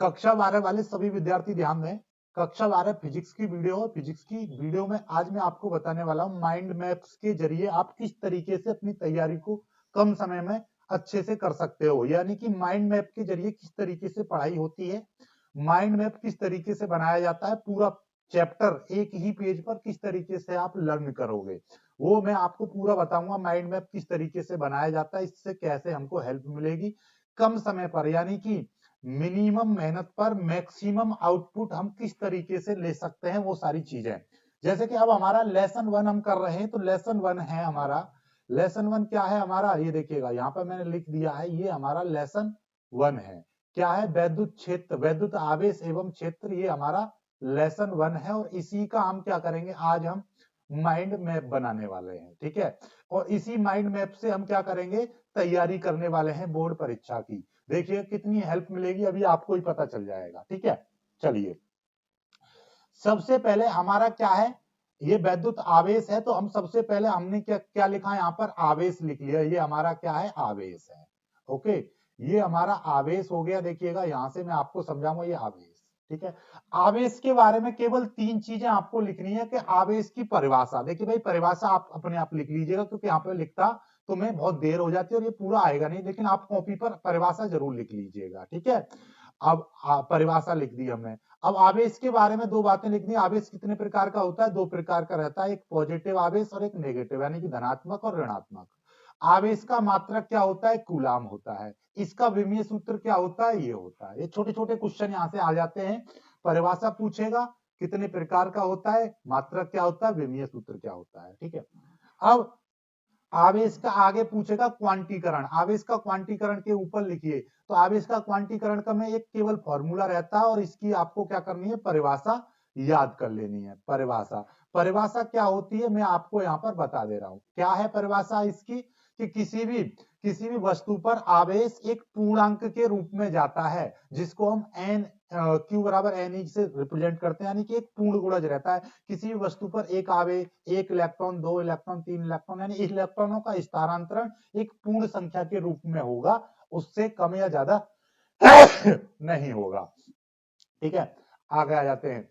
कक्षा 12 वाले सभी विद्यार्थी ध्यान दें, कक्षा 12 फिजिक्स की वीडियो है। फिजिक्स की वीडियो में आज मैं आपको बताने वाला हूं माइंड मैप्स के जरिए आप किस तरीके से अपनी तैयारी को कम समय में अच्छे से कर सकते हो, यानी कि माइंड मैप के जरिए किस तरीके से पढ़ाई होती है, माइंड मैप किस तरीके से बनाया जाता है, पूरा चैप्टर एक ही पेज पर किस तरीके से आप लर्न करोगे वो मैं आपको पूरा बताऊंगा। माइंड मैप किस तरीके से बनाया जाता है, इससे कैसे हमको हेल्प मिलेगी कम समय पर, यानी कि मिनिमम मेहनत पर मैक्सिमम आउटपुट हम किस तरीके से ले सकते हैं, वो सारी चीजें। जैसे कि अब हमारा लेसन 1 हम कर रहे हैं, तो लेसन 1 है हमारा, लेसन 1 क्या है हमारा, ये देखिएगा यहाँ पर मैंने लिख दिया है, ये हमारा लेसन 1 है। क्या है, वैद्युत क्षेत्र, वैद्युत आवेश एवं क्षेत्र, ये हमारा लेसन 1 है। और इसी का हम क्या करेंगे, आज हम माइंड मैप बनाने वाले हैं, ठीक है। और इसी माइंड मैप से हम क्या करेंगे, तैयारी करने वाले हैं बोर्ड परीक्षा की। देखिए कितनी हेल्प मिलेगी, अभी आपको ही पता चल जाएगा, ठीक है। चलिए, सबसे पहले हमारा क्या है, ये वैद्युत आवेश है, तो हम सबसे पहले हमने क्या क्या लिखा, यहाँ पर आवेश लिख लिया, ये हमारा क्या है, आवेश है। ओके, ये हमारा आवेश हो गया। देखिएगा यहां से मैं आपको समझाऊंगा, ये आवेश, ठीक है। आवेश के बारे में केवल 3 चीजें आपको लिखनी है कि आवेश की परिभाषा। देखिए भाई, परिभाषा आप अपने आप लिख लीजिएगा, क्योंकि यहाँ पे लिखता तो मैं बहुत देर हो जाती है और ये पूरा आएगा नहीं, लेकिन आप कॉपी पर परिभाषा जरूर लिख लीजिएगा, ठीक है। अब परिभाषा लिख दी हमने। अब आवेश के बारे में 2 बातें लिखनी है। आवेश कितने प्रकार का होता है, 2 प्रकार का रहता है, एक पॉजिटिव आवेश और एक नेगेटिव, यानी कि धनात्मक और ऋणात्मक। आवेश का मात्रक क्या होता है, कूलाम होता है। इसका विमीय सूत्र क्या होता है, ये होता है। ये छोटे छोटे क्वेश्चन यहाँ से आ जाते हैं। परिभाषा पूछेगा, कितने प्रकार का होता है, मात्रक क्या होता है, विमीय सूत्र क्या होता है, ठीक है। अब आवेश का आगे पूछेगा क्वांटीकरण, आवेश का क्वांटीकरण के ऊपर लिखिए। तो आवेश का क्वांटीकरण का में एक केवल फॉर्मूला रहता है, और इसकी आपको क्या करनी है, परिभाषा याद कर लेनी है। परिभाषा, परिभाषा क्या होती है मैं आपको यहाँ पर बता दे रहा हूं। क्या है परिभाषा इसकी, कि किसी भी वस्तु पर आवेश एक पूर्णांक के रूप में जाता है, जिसको हम एन क्यू बराबर एन ई से रिप्रेजेंट करते हैं, यानी कि एक पूर्ण गुणज रहता है। किसी भी वस्तु पर एक आवेश, एक इलेक्ट्रॉन, 2 इलेक्ट्रॉन, 3 इलेक्ट्रॉन, यानी इलेक्ट्रॉनों का स्थानांतरण एक पूर्ण संख्या के रूप में होगा, उससे कम या ज्यादा नहीं होगा, ठीक है। आगे आ जाते हैं,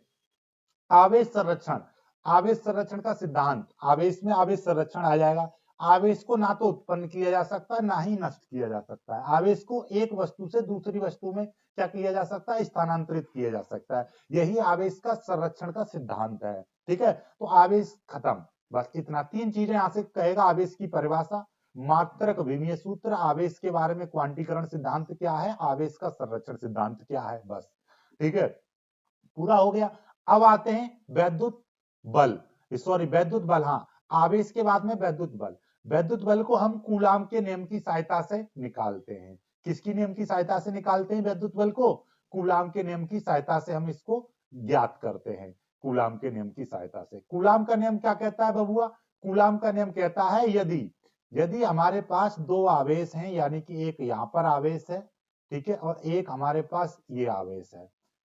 आवेश संरक्षण। आवेश संरक्षण का सिद्धांत, आवेश में आवेश संरक्षण आ जाएगा। आवेश को ना तो उत्पन्न किया जा सकता है, ना ही नष्ट किया जा सकता है। आवेश को एक वस्तु से दूसरी वस्तु में क्या किया जा सकता है, स्थानांतरित किया जा सकता है। यही आवेश का संरक्षण का सिद्धांत है, ठीक है। तो आवेश खत्म, बस इतना 3 चीजें यहां से कहेगा। आवेश की परिभाषा, मात्रक, विमीय सूत्र, आवेश के बारे में क्वांटीकरण सिद्धांत क्या है, आवेश का संरक्षण सिद्धांत क्या है, बस, ठीक है, पूरा हो गया। अब आते हैं वैद्युत बल, सॉरी वैद्युत बल, हाँ, आवेश के बाद में वैद्युत बल। वैद्युत बल को हम कूलाम के नियम की सहायता से निकालते हैं। किसकी नियम की सहायता से निकालते हैं वैद्युत बल को, कूलाम के नियम की सहायता से हम इसको ज्ञात करते हैं। कूलाम के नियम की सहायता से, कूलाम का नियम क्या कहता है बबुआ, कूलाम का नियम कहता है, यदि यदि हमारे पास 2 आवेश हैं, यानी कि एक यहां पर आवेश है, ठीक है, और एक हमारे पास ये आवेश है,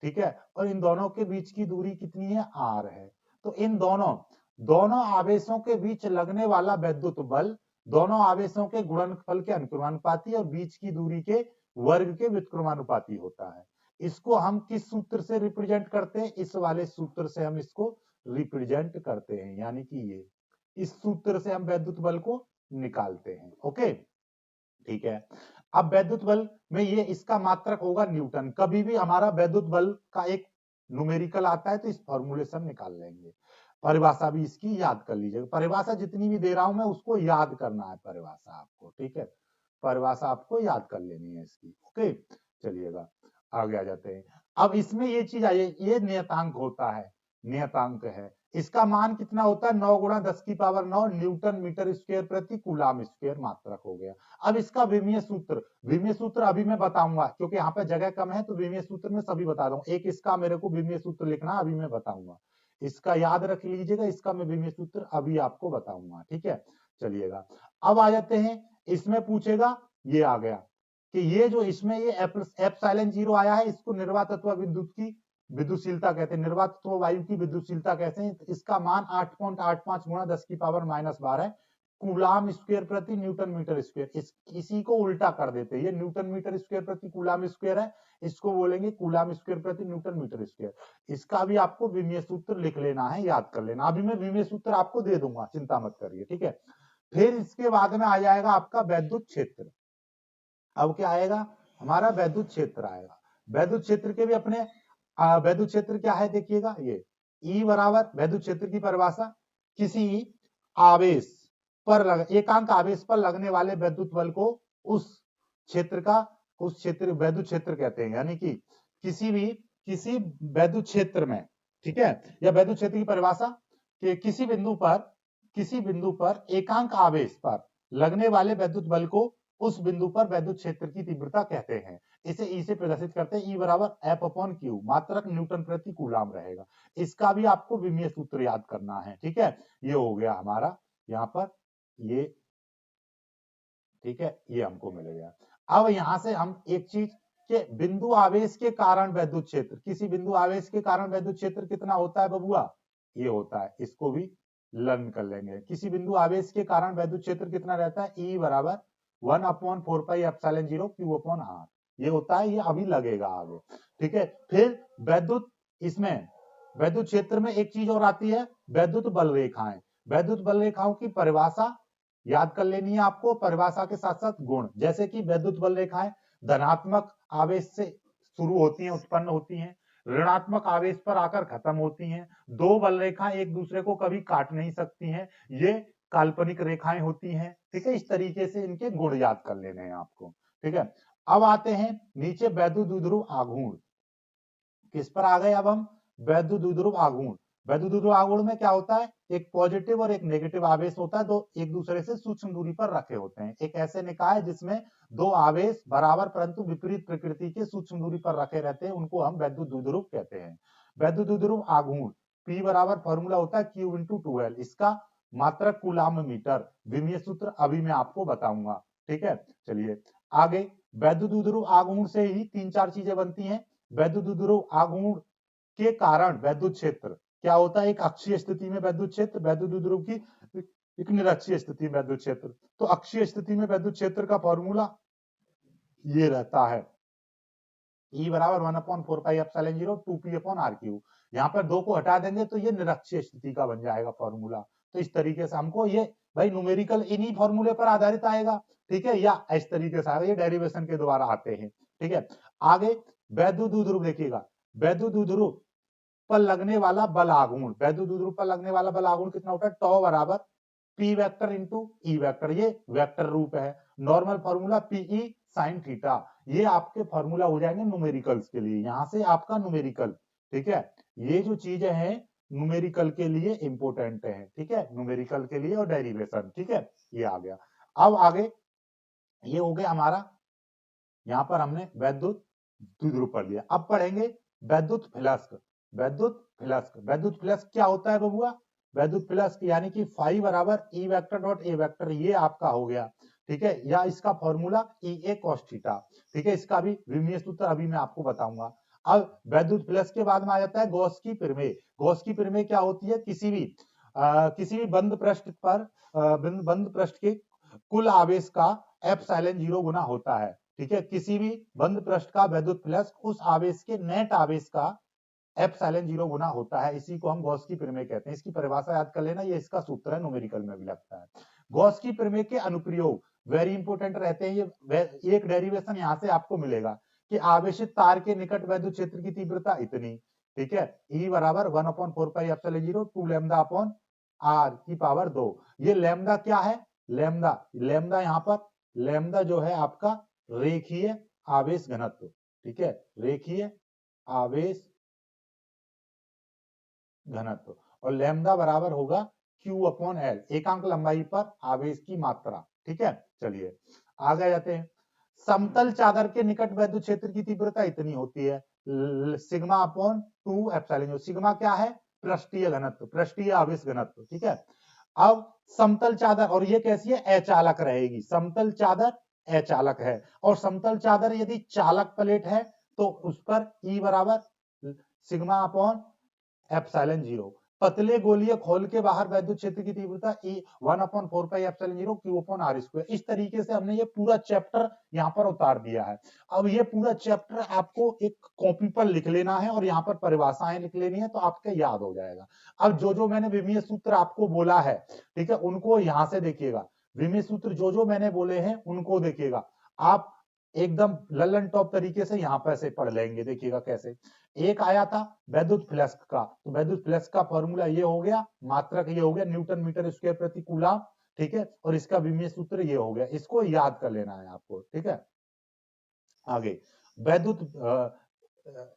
ठीक है, और इन दोनों के बीच की दूरी कितनी है, आर है। तो इन दोनों दोनों आवेशों के बीच लगने वाला वैद्युत बल दोनों आवेशों के गुणनफल के अनुक्रमानुपाती और बीच की दूरी के वर्ग के व्युत्क्रमानुपाती होता है। इसको हम किस सूत्र से रिप्रेजेंट करते हैं, इस वाले सूत्र से हम इसको रिप्रेजेंट करते हैं, यानी कि ये इस सूत्र से हम वैद्युत बल को निकालते हैं। ओके, ठीक है। अब वैद्युत बल में ये इसका मात्रक होगा न्यूटन। कभी भी हमारा वैद्युत बल का एक न्यूमेरिकल आता है तो इस फॉर्मूले से हम निकाल लेंगे। परिभाषा भी इसकी याद कर लीजिएगा, परिभाषा जितनी भी दे रहा हूं मैं उसको याद करना है परिभाषा आपको, ठीक है, परिभाषा आपको याद कर लेनी है इसकी। ओके, चलिएगा आगे आ जाते हैं। अब इसमें ये चीज आई, ये नियतांक होता है, नियतांक है, इसका मान कितना होता है, 9 गुणा 10 की पावर 9 न्यूटन मीटर स्क्वायर प्रति कूलाम स्क्वायर मात्रक हो गया। अब इसका विमीय सूत्र, विमीय सूत्र अभी मैं बताऊंगा, क्योंकि यहाँ पे जगह कम है, तो विमीय सूत्र में सभी बता दूं। एक इसका मेरे को विमीय सूत्र लिखना अभी मैं बताऊंगा, इसका याद रख लीजिएगा, इसका मैं विमीय सूत्र अभी आपको बताऊंगा, ठीक है। चलिएगा, अब आ जाते हैं, इसमें पूछेगा, ये आ गया कि ये जो इसमें ये एप्सिलॉन 0 आया है, इसको निर्वात अथवा विद्युत की विद्युतशीलता कहते हैं, निर्वात अथवा वायु की विद्युतशीलता कहते हैं। इसका मान 8.85 गुणा 10 की पावर -12 कूलाम स्क्वायर प्रति न्यूटन मीटर स्क्वायर। इसी को उल्टा कर देते हैं, ये न्यूटन मीटर स्क्वायर प्रति कूलाम स्क्वायर है, इसको बोलेंगे कूलाम स्क्वायर प्रति न्यूटन मीटर स्क्वायर। इसका भी आपको विमीय सूत्र लिख लेना है, याद कर लेना। अभी मैं विमीय सूत्र आपको दे दूंगा, चिंता मत करिए, ठीक है। फिर इसके बाद में आ जाएगा आपका वैद्युत क्षेत्र। अब क्या आएगा, हमारा वैद्युत क्षेत्र आएगा। वैद्युत क्षेत्र के भी अपने वैद्युत क्षेत्र क्या है देखिएगा, ये E बराबर वैद्युत क्षेत्र की परिभाषा, किसी आवेश पर एकांक आवेश पर लगने वाले वैद्युत बल को उस क्षेत्र वैद्युत क्षेत्र कहते हैं। यानी कि किसी वैद्युत क्षेत्र में, ठीक है, या वैद्युत क्षेत्र की परिभाषा कि किसी बिंदु पर एकांक आवेश पर लगने वाले वैद्युत बल को उस बिंदु पर वैद्युत क्षेत्र की तीव्रता कहते हैं। इसे ई से प्रदर्शित करते हैं, ई बराबर एफ अपॉन क्यू, मात्रक न्यूटन प्रति कूलाम रहेगा। इसका भी आपको विमीय सूत्र याद करना है, ठीक है। ये हो गया हमारा यहाँ पर ये, ठीक है, ये हमको मिल गया। अब यहां से हम एक चीज के बिंदु आवेश के कारण वैद्युत क्षेत्र, किसी बिंदु आवेश के कारण वैद्युत क्षेत्र कितना होता है बबुआ, ये होता है, इसको भी लर्न कर लेंगे। किसी बिंदु आवेश के कारण वैद्युत क्षेत्र कितना रहता है, ई बराबर 1/4πε0 Q अपॉन R, ये होता है, ये अभी लगेगा आगे, ठीक है। फिर वैद्युत क्षेत्र में एक चीज और आती है, वैद्युत बल रेखाएं। वैद्युत बल रेखाओं की परिभाषा याद कर लेनी है आपको, परिभाषा के साथ साथ गुण। जैसे कि वैद्युत बल रेखाएं धनात्मक आवेश से शुरू होती हैं, उत्पन्न होती हैं, ऋणात्मक आवेश पर आकर खत्म होती हैं। दो बल रेखाएं एक दूसरे को कभी काट नहीं सकती हैं, ये काल्पनिक रेखाएं होती हैं, ठीक है। इस तरीके से इनके गुण याद कर लेने हैं आपको, ठीक है। अब आते हैं नीचे वैद्युत द्विध्रुव आघूर्ण। किस पर आ गए अब हम, वैद्युत द्विध्रुव आघूर्ण। वैद्युत द्विध्रुव आघूर्ण में क्या होता है, एक पॉजिटिव और एक नेगेटिव आवेश होता है, दो एक दूसरे से सूक्ष्म दूरी पर रखे होते हैं। एक ऐसे निकाय जिसमें दो आवेश बराबर परंतु विपरीत प्रकृति के सूक्ष्म दूरी पर रखे रहते हैं, उनको हम वैद्युत द्विध्रुव कहते हैं। वैद्युत द्विध्रुव आघूर्ण P बराबर फॉर्मूला होता है Q इंटू 2L, इसका मात्रक कूलाम मीटर। विमीय सूत्र अभी मैं आपको बताऊंगा, ठीक है। चलिए आगे, वैद्युत द्विध्रुव आघूर्ण से ही तीन चार चीजें बनती हैं। वैद्युत द्विध्रुव आघूर्ण के कारण वैद्युत क्षेत्र क्या होता है, एक अक्षीय स्थिति में वैद्युत क्षेत्र, वैद्युत द्विध्रुव की एक निरक्षीय स्थिति में वैद्युत क्षेत्र। तो अक्षीय स्थिति में वैद्युत क्षेत्र का फॉर्मूला ये रहता है, E बराबर 1/4πε0 2P अपॉन RQ। यहाँ पर दो को हटा देंगे तो ये निरक्षीय स्थिति का बन जाएगा फॉर्मूला। तो इस तरीके से हमको ये भाई न्यूमेरिकल इन्हीं फॉर्मूले पर आधारित आएगा, ठीक है, या इस तरीके से आएगा, ये डेरिवेशन के द्वारा आते हैं, ठीक है। आगे वैद्युत द्विध्रुव देखिएगा, वैद्युत द्विध्रुव पर लगने वाला बल आघूर्ण, वैद्युत द्विध्रुव पर लगने वाला बल आघूर्ण कितना होता है, टॉ बराबर P vector into E vector, ये वेक्टर रूप है। Normal formula PE sine theta, ये आपके फॉर्मूला हो जाएंगे न्यूमेरिकल्स के लिए, यहां से आपका न्यूमेरिकल, ठीक है। ये जो चीजें हैं न्यूमेरिकल के लिए इंपोर्टेंट है, ठीक है, न्यूमेरिकल के लिए और डेरिवेशन, ठीक है, ये आ गया। अब आगे ये हो गया हमारा, यहां पर हमने वैद्युत द्विध्रुव पढ़ लिया। अब पढ़ेंगे वैद्युत फ्लक्स। वैद्युत फ्लक्स क्या होता है बबुआ, वैद्युत फ्लक्स यानी कि फाई बराबर E vector dot A vector, ये आपका हो गया, ठीक है, या इसका फॉर्मूला ई ए कॉस थीटा, ठीक है। इसका भी विमीय सूत्र अभी मैं आपको बताऊंगा। अब वैद्युत फ्लक्स के बाद में आ जाता है गॉस की प्रमेय। गॉस की प्रमेय क्या होती है, किसी भी बंद पृष्ठ पर बंद पृष्ठ के कुल आवेश का एप्सिलॉन 0 गुना होता है, ठीक है। किसी भी बंद पृष्ठ का वैद्युत फ्लक्स उस आवेश के नेट आवेश का एप्सिलॉन 0 गुना होता है, इसी को हम गॉस की प्रमेय कहते हैं। इसकी परिभाषा याद कर लेना, ये इसका सूत्र है, न्यूमेरिकल में भी लगता है। गॉस की प्रमेय के अनुप्रयोग वेरी इंपोर्टेंट रहते हैं, ये एक डेरिवेशन यहां से आपको मिलेगा कि आवेशित तार के निकट वैद्युत क्षेत्र की तीव्रता इतनी, ठीक है, E बराबर 1/4πε0 2 लैम्डा अपॉन R की पावर 2। ये लैम्डा क्या है, लैम्डा यहाँ पर लैम्डा जो है आपका रेखीय आवेश घनत्व, ठीक है, रेखीय आवेश घनत्व, और लैम्डा बराबर होगा Q अपॉन L, एकांक लंबाई पर आवेश की मात्रा, ठीक है। चलिए आगे जाते हैं। समतल चादर के निकट वैद्युत क्षेत्र की तीव्रता इतनी होती है, सिग्मा अपॉन 2 एप्सिलॉन। सिग्मा क्या है, पृष्ठीय घनत्व, पृष्ठीय आवेश घनत्व, ठीक है। अब समतल चादर, और ये कैसी है, अचालक रहेगी, समतल चादर अचालक है, और समतल चादर यदि चालक प्लेट है तो उस पर E बराबर सिग्मा अपॉन एप्सिलॉन 0। पतले गोलीय खोल के बाहर वैद्युत क्षेत्र की तीव्रता E 1/4πε0 Q/r²। इस तरीके से हमने ये पूरा चैप्टर यहाँ पर उतार दिया है। अब ये पूरा चैप्टर आपको एक कॉपी पर लिख लेना है और यहाँ पर परिभाषाएं लिख लेनी है, तो आपके याद हो जाएगा। अब जो मैंने विमीय सूत्र आपको बोला है, ठीक है, उनको यहां से देखिएगा। विमीय सूत्र जो मैंने बोले हैं उनको देखिएगा, आप एकदम लल्लन टॉप तरीके से यहाँ पर से पढ़ लेंगे। देखिएगा कैसे। एक आया था वैद्युत फ्लक्स का, तो वैद्युत फ्लक्स का फॉर्मूला ये हो गया, मात्रक ये हो गया न्यूटन मीटर स्क्वायर प्रति कूलम, ठीक है, और इसका विमीय सूत्र ये हो गया। इसको याद कर लेना है आपको, ठीक है। आगे वैद्युत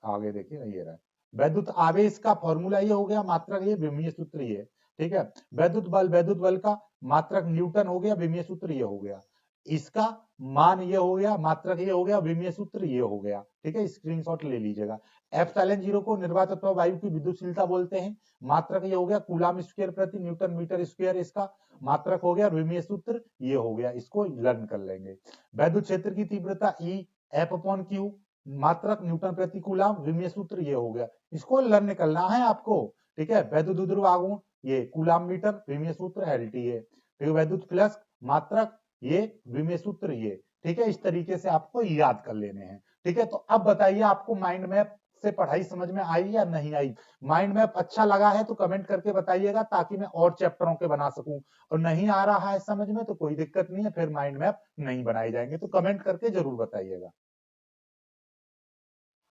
आगे देखिए ये रहा, वैद्युत आवेश का फॉर्मूला ये हो गया, मात्रक ये, विमीय सूत्र ये, ठीक है। वैद्युत बल का मात्रक न्यूटन हो गया, विमीय सूत्र ये हो गया। इसका मान ये हो गया, मात्रक ये हो गया, विमीय सूत्र ये हो गया, ठीक है। स्क्रीनशॉट ले लीजिएगा। ε0 को निर्वात अथवा वायु की विद्युतशीलता बोलते हैं, मात्रक ये हो गया कूलम स्क्वायर प्रति न्यूटन मीटर स्क्वायर, इसका मात्रक हो गया, विमीय सूत्र ये हो गया। इसको लर्न कर लेंगे। वैद्युत क्षेत्र की तीव्रता E F/Q, मात्रक न्यूटन प्रति कूलम, विमीय सूत्र ये हो गया। इसको लर्न करना है आपको, ठीक है। वैद्युत ध्रुव आघूर्ण ये कूलम मीटर, विमीय सूत्र LTA, फिर वैद्युत फ्लक्स मात्रक ये, विमीय सूत्र ये, ठीक है। इस तरीके से आपको याद कर लेने हैं, ठीक है। तो अब बताइए आपको माइंड मैप से पढ़ाई समझ में आई या नहीं आई। माइंड मैप अच्छा लगा है तो कमेंट करके बताइएगा, ताकि मैं और चैप्टरों के बना सकूं। और नहीं आ रहा है समझ में तो कोई दिक्कत नहीं है, फिर माइंड मैप नहीं बनाए जाएंगे, तो कमेंट करके जरूर बताइएगा।